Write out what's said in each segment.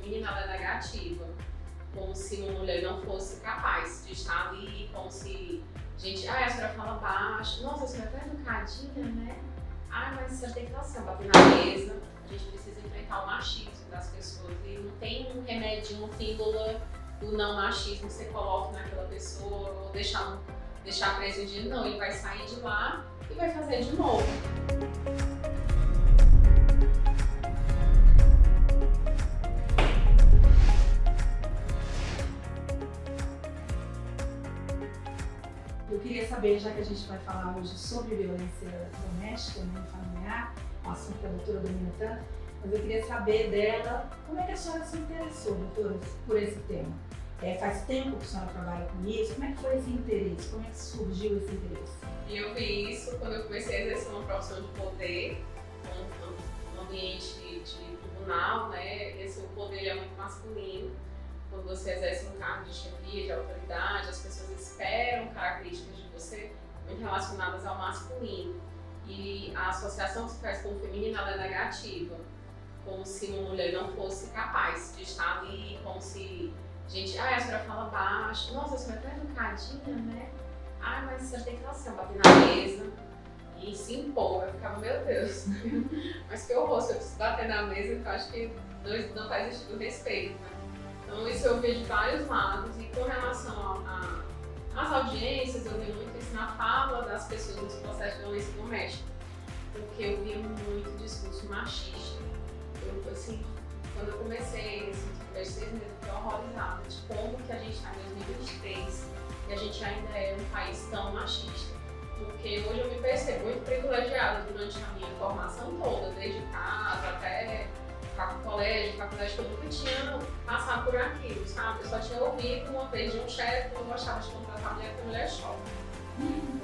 femininada negativa, como se uma mulher não fosse capaz de estar ali, como se, gente, a senhora fala baixo, nossa, a senhora é tão educadinha, né? Mas a senhora tem que falar assim, bater na mesa, a gente precisa enfrentar o machismo das pessoas e não tem um remédio, uma pílula do não machismo que você coloca naquela pessoa ou deixar preso um dia, não, ele vai sair de lá e vai fazer de novo. Eu queria saber, já que a gente vai falar hoje sobre violência doméstica, né, familiar, um assunto que a doutora domina tanto, mas eu queria saber dela como é que a senhora se interessou, doutora, por esse tema. Faz tempo que a senhora trabalha com isso? Como é que foi esse interesse? Como é que surgiu esse interesse? Eu vi isso quando eu comecei a exercer uma profissão de poder, um ambiente de tribunal, né? Esse poder é muito masculino. Quando você exerce um cargo de chefia, de autoridade, as pessoas esperam características de você muito relacionadas ao masculino. E a associação que se faz com o feminino é negativa, como se uma mulher não fosse capaz de estar ali, como se, gente, a senhora fala baixo, nossa, a senhora é tão educadinha, né? Mas a senhora tem que falar assim, bater na mesa e se impor. Eu ficava, meu Deus, mas que horror, se eu preciso bater na mesa, eu acho que não faz sentido respeito, né? Então isso eu vejo de vários lados e com relação às audiências, eu vi muito isso na fala das pessoas nos processos de violência doméstica, porque eu via muito discurso machista. Quando eu comecei esses primeiros 6 meses, eu fiquei horrorizada de como que a gente está em 2023 e a gente ainda é um país tão machista. Porque hoje eu me percebo muito privilegiada durante a minha formação toda, desde casa até colégio, faculdade, que eu nunca tinha passado por aquilo, sabe? Eu só tinha ouvido uma vez de um chefe que não gostava de contratar mulher porque mulher chora.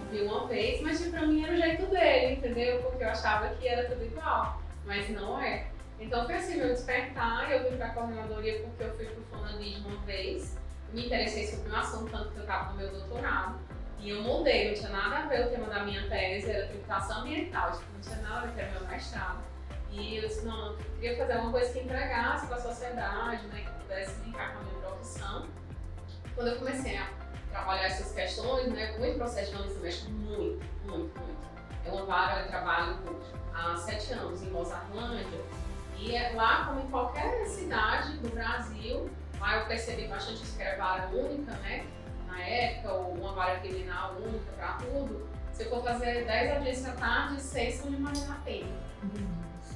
Ouvi uma vez, mas pra mim era o jeito dele, entendeu? Porque eu achava que era tudo igual, mas não é. Então foi assim, meu despertar, eu vim pra coordenadoria porque eu fui pro Fonadis uma vez, me interessei sobre um assunto, tanto que eu estava no meu doutorado, e eu mudei, não tinha nada a ver o tema da minha tese, era tributação ambiental, não tinha nada a ver, era meu mestrado. E eu disse, não, eu queria fazer uma coisa que entregasse para a sociedade, né, que pudesse brincar com a minha profissão. Quando eu comecei a trabalhar essas questões, né, muito processo de violência doméstica, muito. É uma vara, eu trabalho há 7 anos em Mozarlândia, e lá, como em qualquer cidade do Brasil, lá eu percebi bastante isso, que era vara única, né, na época, ou uma vara criminal única para tudo. Se eu for fazer 10 audiências à tarde, 6 são de Maria da Penha.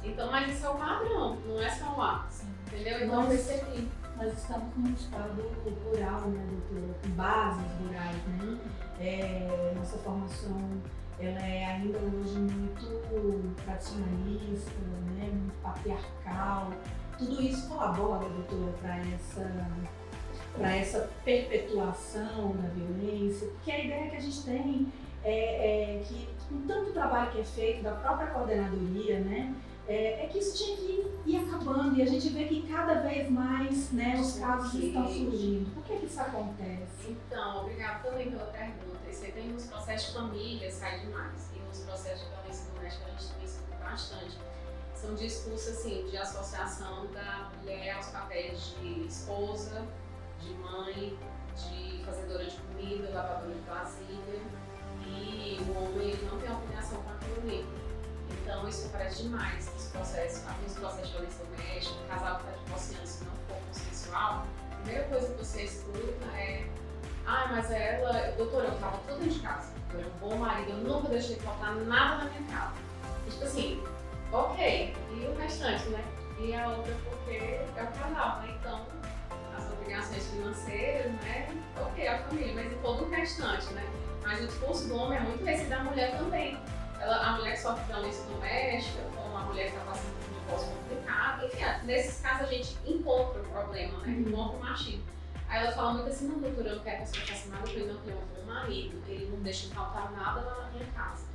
Então, mas isso é o padrão, não é só lá, entendeu? Então eu percebi. Nós estamos num estado rural, né, doutora, com bases rurais, né? Nossa formação, ela é ainda hoje muito tradicionalista, né, muito patriarcal. Tudo isso colabora, doutora, para essa perpetuação da violência, porque a ideia que a gente tem é que, com tanto trabalho que é feito da própria coordenadoria, né, é que isso tinha que ir acabando, e a gente vê que cada vez mais, né, os casos estão surgindo. Por que isso acontece? Então, obrigada também pela pergunta. Você tem nos processos de família, sai demais, e nos processos de violência doméstica a gente tem isso bastante. São discursos assim, de associação da mulher aos papéis de esposa, de mãe, de fazedora de comida, lavadora de vasilha, e o homem ele não tem obrigação com aquilo ali. Então isso aparece demais nos processos de violência doméstica, o casal que está divorciando, se não for consensual, a primeira coisa que você escuta é: mas ela, doutora, eu estava tudo dentro de casa, eu era um bom marido, eu nunca deixei faltar nada na minha casa. E, tipo assim, ok, e o restante, né? E a outra porque é o casal, né? Então, as obrigações financeiras, né? Ok, a família, mas e todo o restante, né? Mas o discurso do homem é muito esse da mulher também. A mulher que sofre violência doméstica, ou a mulher que está passando por um divórcio complicado, enfim, nesses casos a gente encontra o problema, né? Encontra o machismo. Aí ela fala muito assim: não, doutora, eu não quero que a senhora faça nada, porque ele não tem um bom marido, ele não deixa faltar nada lá na minha casa.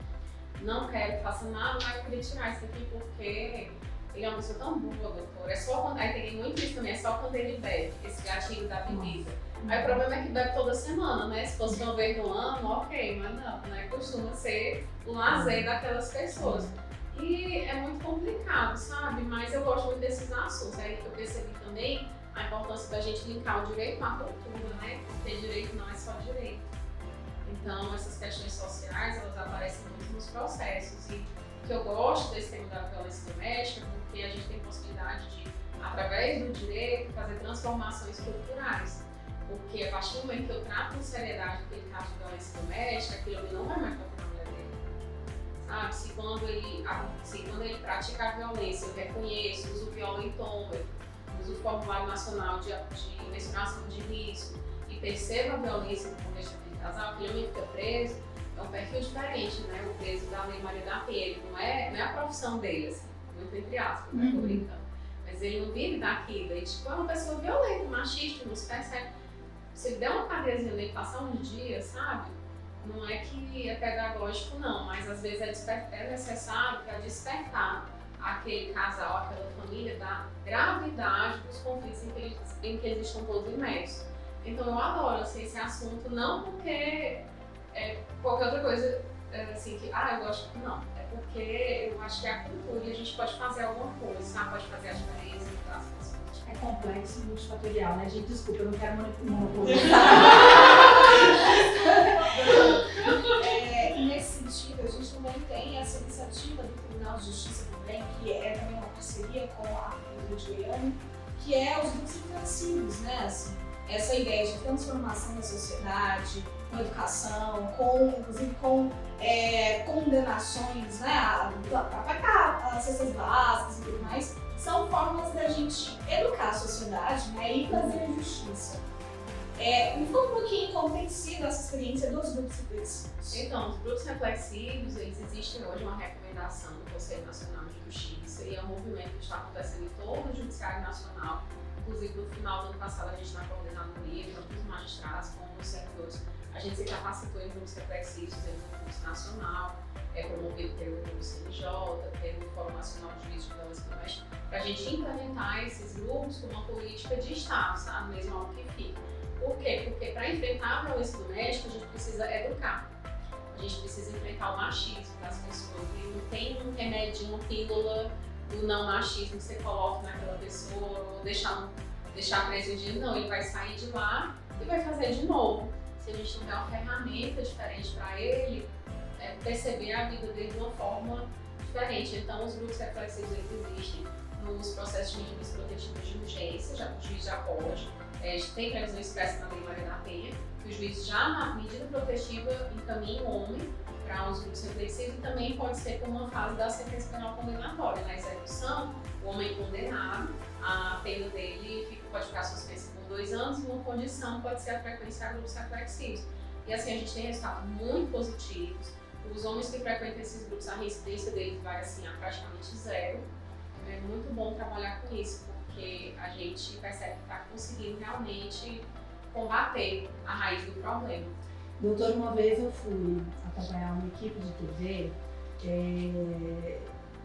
Não quero que faça nada, mas eu queria tirar isso aqui porque ele é uma pessoa tão boa, doutora. É só quando, aí tem muito isso também, é só quando ele bebe, esse gatilho da bebida. Aí o problema é que bebe toda semana, né? Se fosse uma vez no ano, ok, mas não, né? Costuma ser o lazer daquelas pessoas. E é muito complicado, sabe? Mas eu gosto muito desses assuntos. Aí eu percebi também a importância da gente linkar o direito com a cultura, né? Porque direito não é só direito. Então, essas questões sociais, elas aparecem muito nos processos. E o que eu gosto desse tema da violência doméstica é porque a gente tem possibilidade de, através do direito, fazer transformações culturais. Porque a partir do momento que eu trato com seriedade aquele caso de violência doméstica, aquilo ali não vai mais tocar na mulher dele. Sabe? Se quando ele pratica a violência, eu reconheço, uso o violentômetro, uso o formulário nacional de mensuração de risco e percebo a violência no contexto daquele casal, aquele homem fica preso, é um perfil diferente, né? O preso da Lei Maria da Penha, ele não é a profissão dele, assim, muito entre aspas, né? Tô brincando. Mas ele não vive daquilo, ele tipo, é uma pessoa violenta, machista, não se percebe. Se ele der uma cadeiazinha nele, passar uns dias, sabe? Não é que é pedagógico não, mas às vezes é necessário para despertar aquele casal, aquela família da gravidade dos conflitos em que eles estão todos imersos. Então eu adoro assim, esse assunto, não porque qualquer outra coisa assim que, eu gosto, não. É porque eu acho que é a cultura e a gente pode fazer alguma coisa, sabe? Pode fazer a diferença no traço das coisas. É complexo e multifatorial, né? Gente, desculpa, eu não quero monopolizar. Nesse sentido, a gente também tem essa iniciativa do Tribunal de Justiça também, que é também uma parceria com a Prefeitura de Goiânia, que é os grupos reflexivos, né? Assim, essa ideia de transformação da sociedade, com educação, inclusive com condenações, né? Para pagar as cestas básicas e tudo mais, são formas da gente educar a sociedade, né? E fazer justiça. Me fala um pouquinho como tem sido essa experiência dos grupos reflexivos. Então, os grupos reflexivos, eles existem hoje uma recomendação do Conselho Nacional de Justiça e é um movimento que está acontecendo em todo o Judiciário Nacional. Inclusive, no final do ano passado, a gente na coordenadoria, tanto os magistrados como os servidores, a gente se capacitou em grupos reflexivos dentro do curso nacional, promovido pelo CNJ, pelo Fórum Nacional de Juízes de Violência Doméstica, para a gente implementar esses grupos como uma política de Estado, sabe? Mesmo algo que fica. Por quê? Porque para enfrentar a violência doméstica, a gente precisa educar. A gente precisa enfrentar o machismo das pessoas. E não tem um remédio, uma pílula do não machismo que você coloca naquela pessoa ou deixar preso um dia. Não, ele vai sair de lá e vai fazer de novo. Se a gente não der uma ferramenta diferente para ele, perceber a vida dele de uma forma diferente. Então, os grupos reflexivos existem nos processos de medidas protetivas de urgência, o juiz já pode. Tem previsão expressa na Lei Maria da Penha, que o juiz já na medida protetiva encaminha o homem para os grupos reflexivos e também pode ser como uma fase da sentença penal condenatória. Na execução, o homem condenado, a pena dele pode ficar suspensa por 2 anos e uma condição pode ser a frequência a grupos reflexivos. E assim a gente tem resultados muito positivos. Os homens que frequentam esses grupos, a reincidência deles vai assim, a praticamente zero. É muito bom trabalhar com isso, porque a gente percebe que está conseguindo realmente combater a raiz do problema. Doutor, uma vez eu fui acompanhar uma equipe de TV,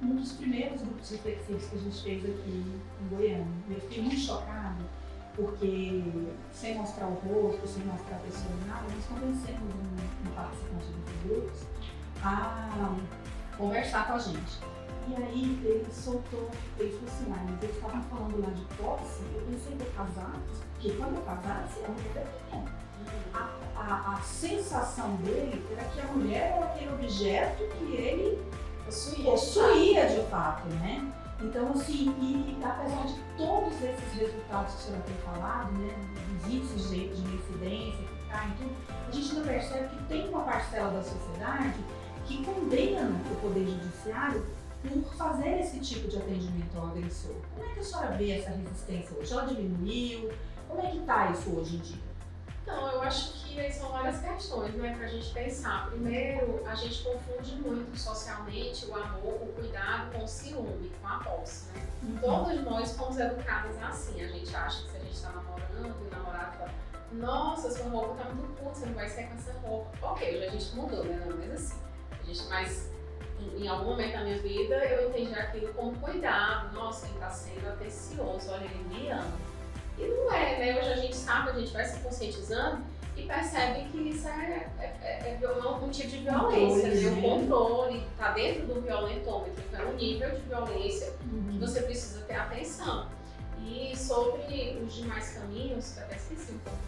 um dos primeiros grupos reflexivos que a gente fez aqui em Goiânia. Eu fiquei muito chocada, porque sem mostrar o rosto, sem mostrar a pessoa, nada, nós convencemos um participante dos grupos a conversar com a gente. E aí ele soltou, ele falou assim, mas eles estavam falando lá de posse, eu pensei que eu casasse, porque quando eu casasse, eu não queria ter. A sensação dele era que a mulher era aquele objeto que ele possuía de fato, né? Então, assim, e apesar de todos esses resultados que a senhora tem falado, né, dos índices de incidência, que caem tudo, a gente não percebe que tem uma parcela da sociedade que condena o Poder Judiciário por fazer esse tipo de atendimento ao agressor. Como é que a senhora vê essa resistência hoje? Ela diminuiu? Como é que está isso hoje em dia? Então, eu acho que são várias questões, né, para a gente pensar. Primeiro, a gente confunde muito socialmente o amor, o cuidado com o ciúme, com a posse, né? Todas nós fomos educadas assim. A gente acha que se a gente está namorando e o namorado fala, nossa, sua roupa tá muito curta, você não vai sair com essa roupa. Ok, hoje a gente mudou, né? Não, mas assim, mas em algum momento da minha vida eu entendi aquilo como cuidado. Nossa, ele está sendo atencioso, olha, ele me ama. E não é, né? Hoje a gente sabe, a gente vai se conscientizando e percebe que isso é um tipo de violência, né? O controle está dentro do violentômetro, então é um nível de violência que você precisa ter atenção. E sobre os demais caminhos, que eu até esqueci um pouco.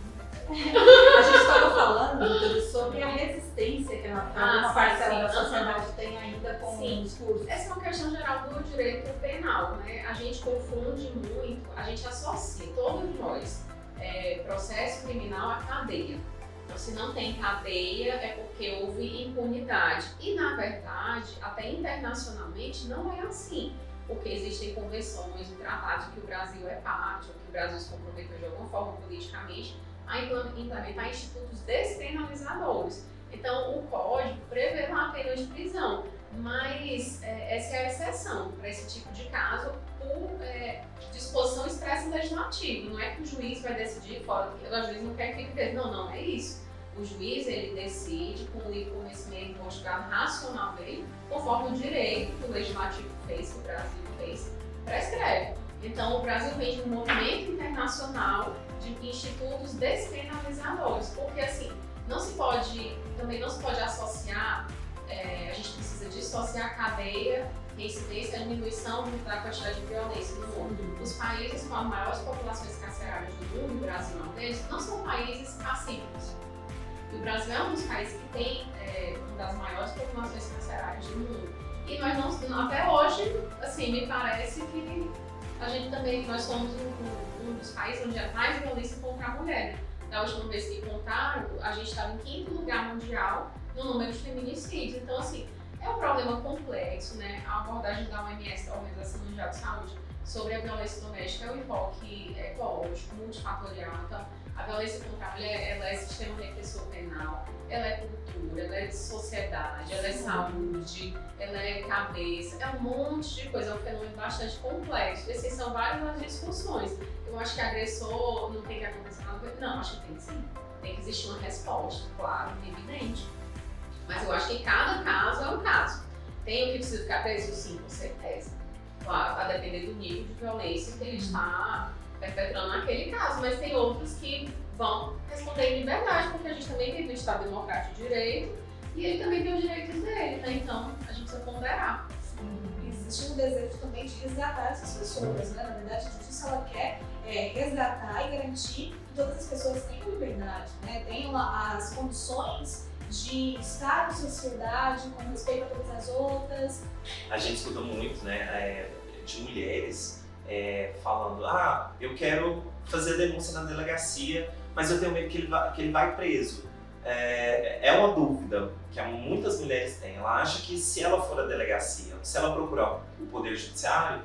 A gente estava falando sobre a resistência que uma parcela da sociedade tem ainda com o discurso. Essa é uma questão geral do direito penal, né? A gente confunde muito, a gente associa, todos nós, processo criminal à cadeia. Então, se não tem cadeia, é porque houve impunidade. E, na verdade, até internacionalmente, não é assim. Porque existem convenções, tratados que o Brasil é parte, ou que o Brasil se comprometeu de alguma forma politicamente a implementar institutos despenalizadores. Então, o Código prevê lá a pena de prisão, mas essa é a exceção para esse tipo de caso por disposição expressa legislativa. Não é que o juiz vai decidir fora, porque o juiz não quer que ele fique. Não é isso. O juiz, ele decide com o livre conhecimento conjugado racional dele, conforme o direito que o legislativo fez, que o Brasil fez, prescreve. Então, o Brasil vem de um movimento internacional de institutos despenalizadores, porque assim, também não se pode associar, a gente precisa dissociar a cadeia, incidência e a diminuição da quantidade de violência no mundo. Os países com as maiores populações carcerárias do mundo, o Brasil é um deles, não são países pacíficos. E o Brasil é um dos países que tem uma das maiores populações carcerárias do mundo. E nós não, até hoje, assim, me parece que a gente também, nós somos um dos países onde há mais violência contra a mulher. Da última vez que contaram, a gente estava em 5º lugar mundial no número de feminicídios. Então, assim, é um problema complexo, né? A abordagem da OMS, da Organização Mundial de Saúde, sobre a violência doméstica é um enfoque ecológico, multifatorial. Então, a violência contra a mulher, ela é sistema repressor penal, ela é cultura, ela é sociedade, ela é saúde, ela é cabeça, é um monte de coisa, é um fenômeno bastante complexo. E assim, são várias as discussões. Eu acho que agressor não tem que acontecer nada, não, acho que tem sim. Tem que existir uma resposta, claro, evidente. Mas eu acho que cada caso é um caso. Tem o que precisa ficar preso? Sim, com certeza. Claro, vai depender do nível de violência que ele está perpetrando naquele caso, mas tem outros que vão responder em liberdade, porque a gente também vive no Estado Democrático de Direito e ele também tem os direitos dele, né? Então a gente precisa ponderar. Existe um desejo também de resgatar essas pessoas, né? Na verdade, a justiça ela quer resgatar e garantir que todas as pessoas tenham liberdade, né? Tenham as condições de estar em sociedade com respeito a todas as outras. A gente escuta muito, né, de mulheres falando, eu quero fazer a denúncia na delegacia, mas eu tenho medo que ele vai preso. É uma dúvida que muitas mulheres têm. Ela acha que se ela for à delegacia, se ela procurar o Poder Judiciário,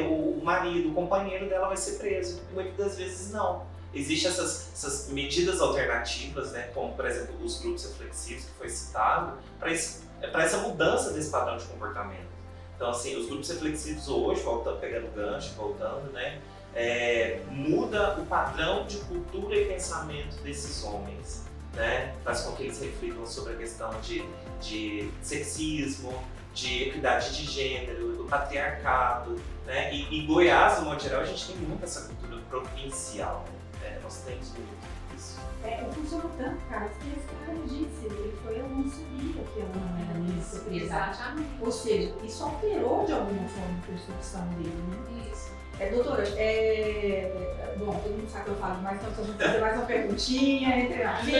o marido, o companheiro dela vai ser preso. E muitas das vezes não. Existem essas medidas alternativas, né, como, por exemplo, os grupos reflexivos que foi citado, para essa mudança desse padrão de comportamento. Então, assim, os grupos reflexivos hoje, pegando gancho, voltando, né, muda o padrão de cultura e pensamento desses homens, né, faz com que eles reflitam sobre a questão de sexismo, de equidade de gênero, do patriarcado, né, e Goiás, no modo geral, a gente tem muito essa cultura provincial, né, nós temos muito isso. Funcionou tanto, cara, que esse cara disse, ele foi, eu não sabia que ela não era ministra privada. Exatamente. Ou seja, isso alterou de alguma forma a percepção dele, né? Isso. Doutora, bom, todo mundo sabe que eu falo mais, então se a gente fazer mais uma perguntinha entre amigos.